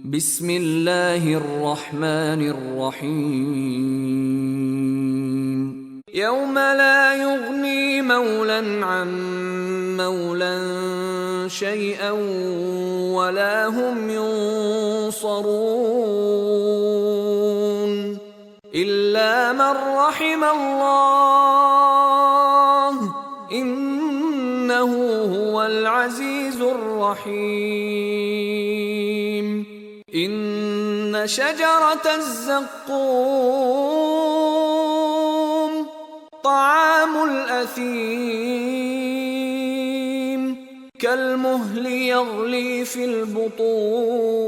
بسم الله الرحمن الرحيم يوم لا يغني مولى عن مولى شيئا ولا هم ينصرون إلا من رحم الله إنه هو العزيز الرحيم إن شجرة الزقوم طعام الأثيم كالمهل يغلي في البطون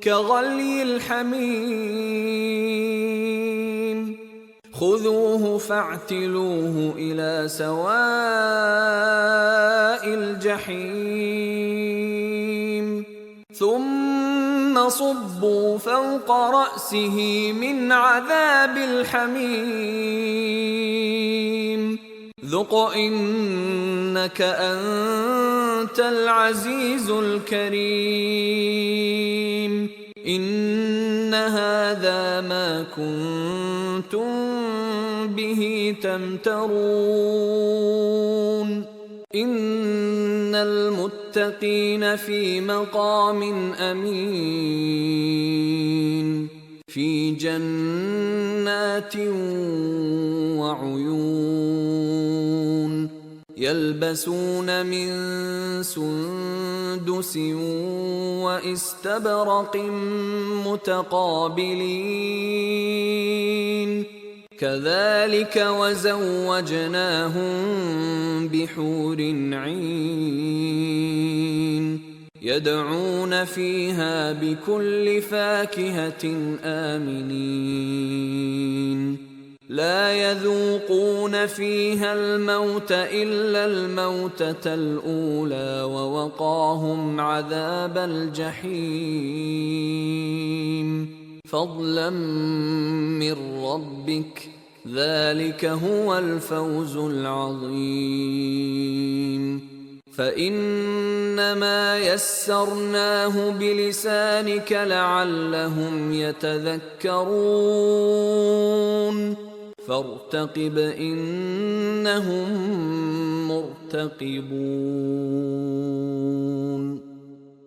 كغلي الحميم خذوه فاعتلوه إلى سواء الجحيم ثم صبوا فوق رأسه من عذاب الحميم ذق إنك أنت العزيز الكريم إن هذا ما كنتم به تمترون إن المتقين في مقام أمين في جنات وعيون يلبسون من سندس واستبرق متقابلين كذلك وزوجناهم بحور عين يدعون فيها بكل فاكهة آمنين لا يذوقون فيها الموت إلا الموتة الأولى ووقاهم عذاب الجحيم فضلا من ربك ذلك هو الفوز العظيم فإنما يسرناه بلسانك لعلهم يتذكرون فارتقب إنهم مرتقبون